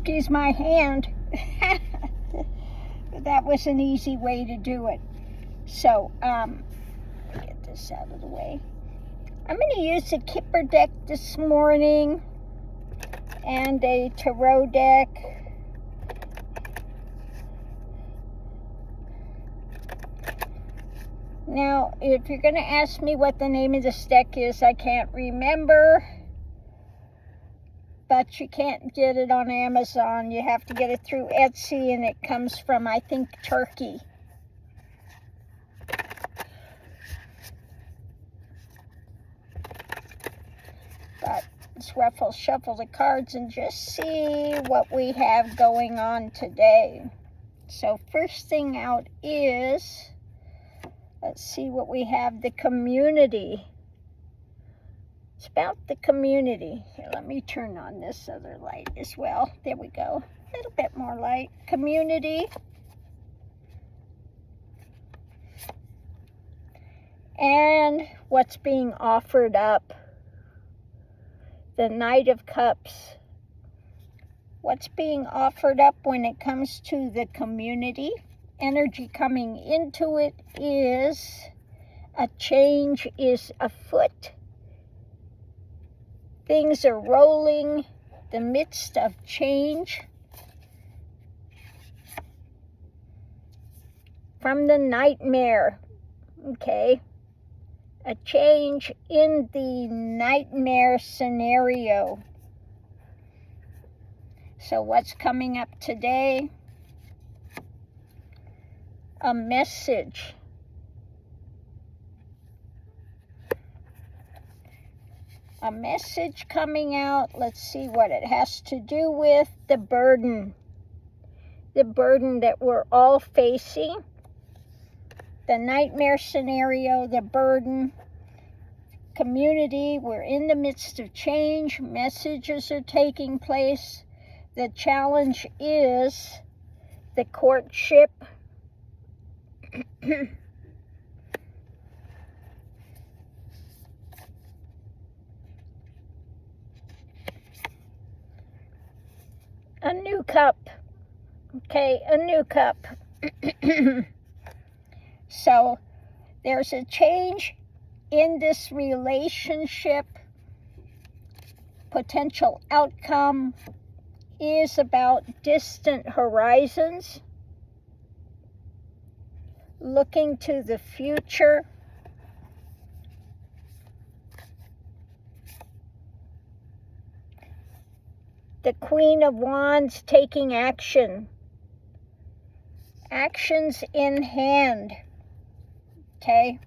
excuse my hand. That was an easy way to do it. So, get this out of the way. I'm going to use a Kipper deck this morning and a tarot deck. Now, if you're going to ask me what the name of this deck is, I can't remember. But you can't get it on Amazon. You have to get it through Etsy, and it comes from, I think, Turkey. But let's shuffle the cards and just see what we have going on today. So first thing out is, let's see what we have, the community. It's about the community. Here, let me turn on this other light as well. There we go. A little bit more light. Community. And what's being offered up. The Knight of Cups. What's being offered up when it comes to the community? Energy coming into it is a change is afoot. Things are rolling, the midst of change. From the nightmare, okay? A change in the nightmare scenario. So what's coming up today? A message. A message coming out. Let's see what it has to do with the burden. The burden that we're all facing. The nightmare scenario, the burden. Community, we're in the midst of change. Messages are taking place. The challenge is the courtship. A new cup. Okay, a new cup. So there's a change in this relationship. Potential outcome is about distant horizons. Looking to the future. The Queen of Wands taking action. Actions in hand. Okay?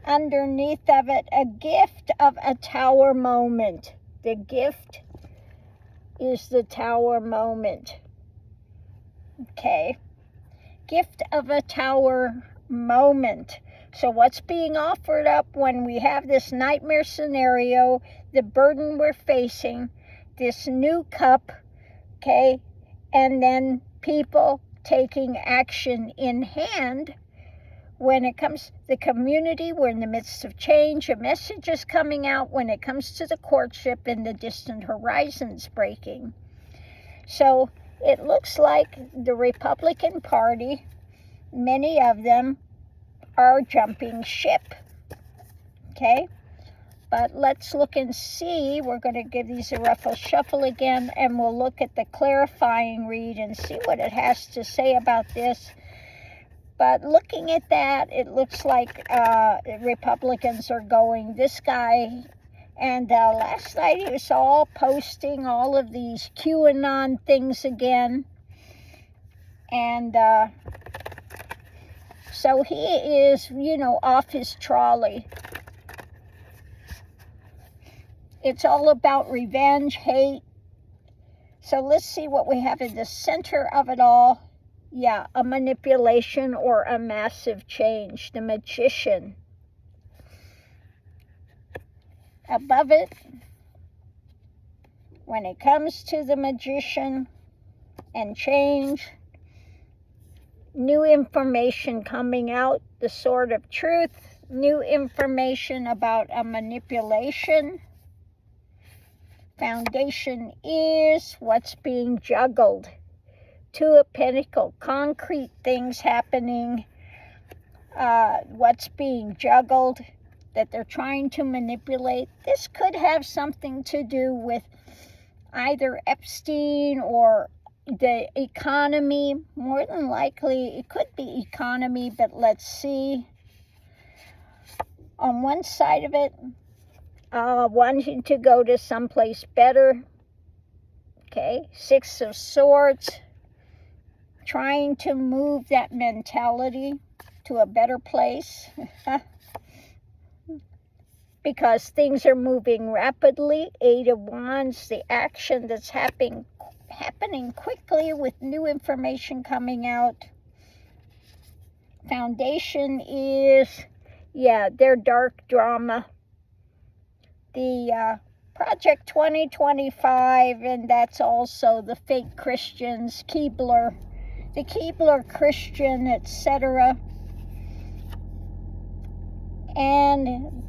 Underneath of it, a gift of a tower moment. The gift is the tower moment. Okay? Gift of a tower moment. So what's being offered up when we have this nightmare scenario, the burden we're facing, this new cup, okay, and then people taking action in hand. When it comes to the community, we're in the midst of change. A message is coming out when it comes to the courtship and the distant horizons breaking. So it looks like the Republican Party, many of them are jumping ship. Okay? But let's look and see. We're going to give these a ruffle shuffle again, and we'll look at the clarifying read and see what it has to say about this. But looking at that, it looks like Republicans are going, this guy, and last night he was all posting all of these QAnon things again. And so he is, off his trolley. It's all about revenge, hate. So let's see what we have in the center of it all. Yeah, a manipulation or a massive change. The Magician. Above it, when it comes to the Magician and change, new information coming out, the Sword of Truth, new information about a manipulation Foundation is what's being juggled. Two of Pentacles, concrete things happening. What's being juggled that they're trying to manipulate. This could have something to do with either Epstein or the economy. More than likely, it could be economy, but let's see. On one side of it, wanting to go to someplace better. Okay, Six of Swords. Trying to move that mentality to a better place. Because things are moving rapidly. Eight of Wands, the action that's happening quickly with new information coming out. Foundation is, their dark drama. The Project 2025, and that's also the fake Christians, Keebler, the Keebler Christian, etc. And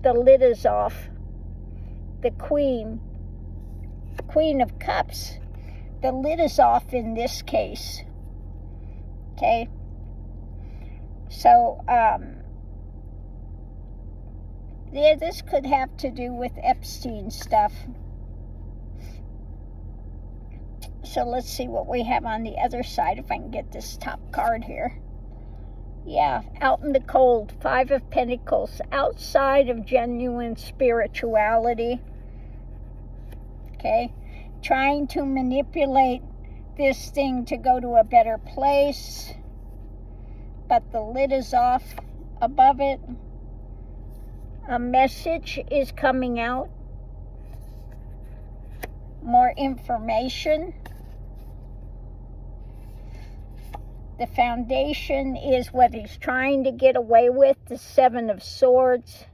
the lid is off. The Queen of Cups, the lid is off in this case. Okay, so this could have to do with Epstein stuff. So let's see what we have on the other side, if I can get this top card here. Out in the cold, Five of Pentacles, outside of genuine spirituality. Okay, trying to manipulate this thing to go to a better place, but the lid is off above it. A message is coming out. More information. The Foundation is what he's trying to get away with, the Seven of Swords.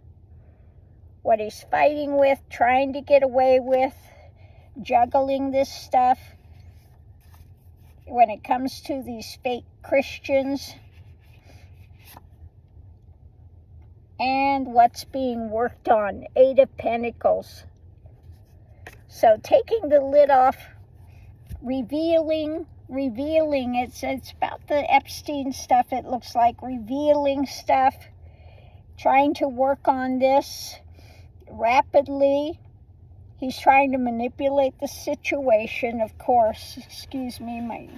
What he's fighting with, trying to get away with, juggling this stuff. When it comes to these fake Christians. And what's being worked on, Eight of Pentacles. So taking the lid off, revealing, it's about the Epstein stuff, it looks like, revealing stuff, trying to work on this rapidly. He's trying to manipulate the situation, of course. Excuse me, my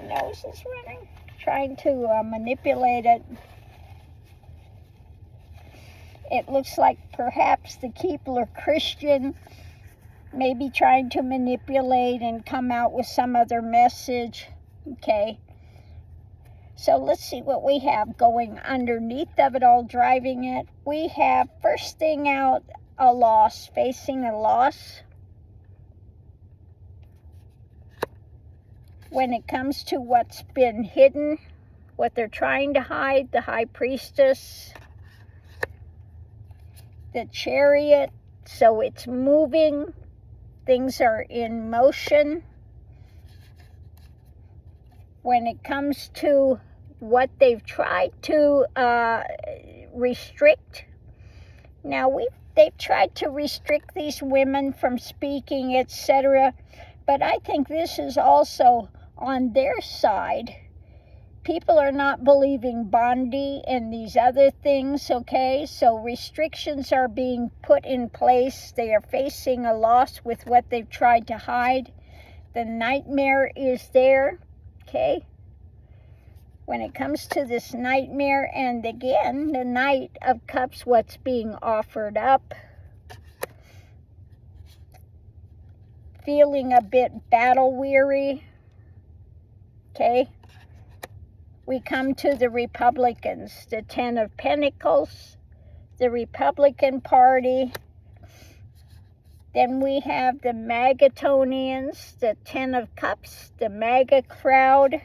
nose is running. Trying to manipulate it. It looks like perhaps the Keebler Christian may be trying to manipulate and come out with some other message. Okay. So let's see what we have going underneath of it all, driving it. We have, first thing out, a loss, facing a loss. When it comes to what's been hidden, what they're trying to hide, the High Priestess, the Chariot, so it's moving, things are in motion. When it comes to what they've tried to restrict, now they've tried to restrict these women from speaking, etc., but I think this is also on their side. People are not believing Bondi and these other things, okay? So restrictions are being put in place. They are facing a loss with what they've tried to hide. The nightmare is there, okay? When it comes to this nightmare, and again, the Knight of Cups, what's being offered up. Feeling a bit battle-weary, okay? We come to the Republicans, the Ten of Pentacles, the Republican Party. Then we have the Magatonians, the Ten of Cups, the MAGA crowd,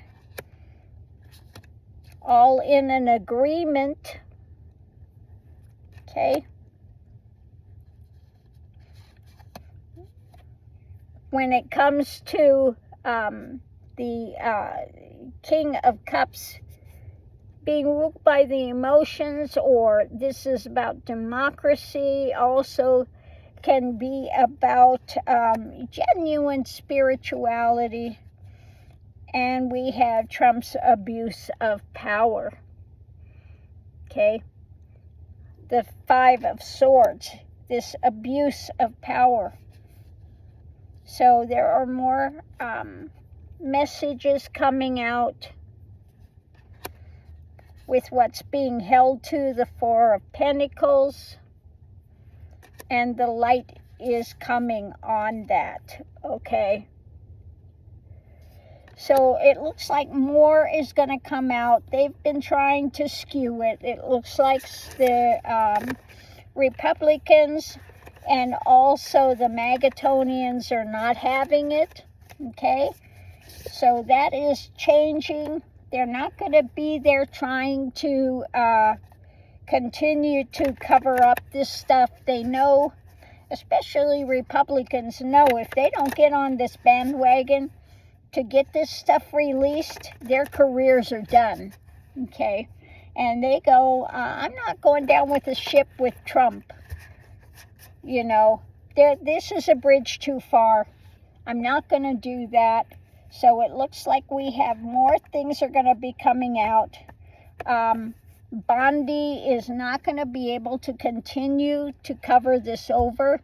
all in an agreement, okay? When it comes to the King of Cups being ruled by the emotions, or this is about democracy, also can be about genuine spirituality. And we have Trump's abuse of power. Okay? The Five of Swords, this abuse of power. So there are more messages coming out with what's being held to, the Four of Pentacles, and the light is coming on that, okay? So it looks like more is going to come out. They've been trying to skew it. It looks like the Republicans and also the Magatonians are not having it, okay? So that is changing. They're not going to be there trying to continue to cover up this stuff. They know, especially Republicans know, if they don't get on this bandwagon to get this stuff released, their careers are done, okay? And they go, I'm not going down with the ship with Trump. You know, this is a bridge too far. I'm not going to do that. So it looks like we have more things are going to be coming out. Bondi is not going to be able to continue to cover this over.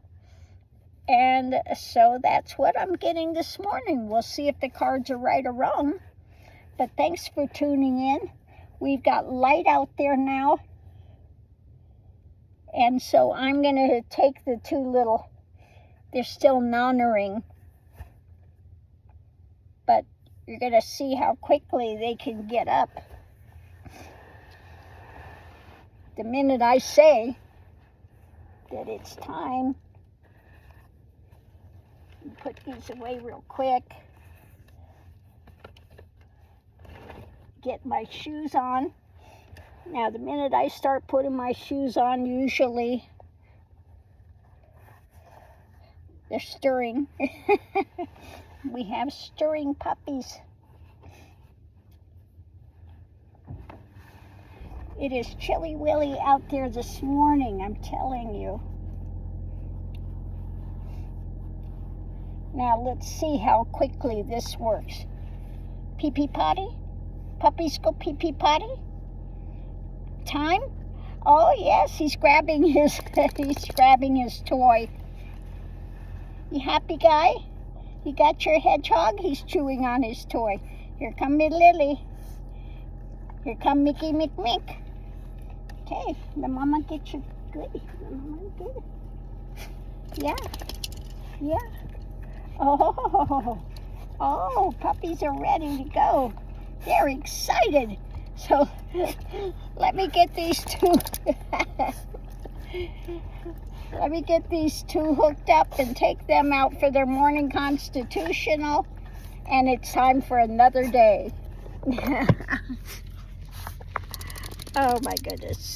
And so that's what I'm getting this morning. We'll see if the cards are right or wrong. But thanks for tuning in. We've got light out there now. And so I'm going to take the two little, they're still non-ring. But you're going to see how quickly they can get up. The minute I say that it's time, put these away real quick. Get my shoes on. Now, the minute I start putting my shoes on, usually they're stirring. We have stirring puppies. It is chilly willy out there this morning, I'm telling you. Now let's see how quickly this works. Pee-pee potty? Puppies go pee-pee potty? Time? Oh yes, he's grabbing his toy. You happy guy? You got your hedgehog? He's chewing on his toy. Here come me Lily. Here come Mickey McMick. Okay, the mama get you goodie. The mama get it. Yeah. Yeah. Oh, puppies are ready to go. They're excited. So let me get these two. Let me get these two hooked up and take them out for their morning constitutional. And it's time for another day. Oh my goodness.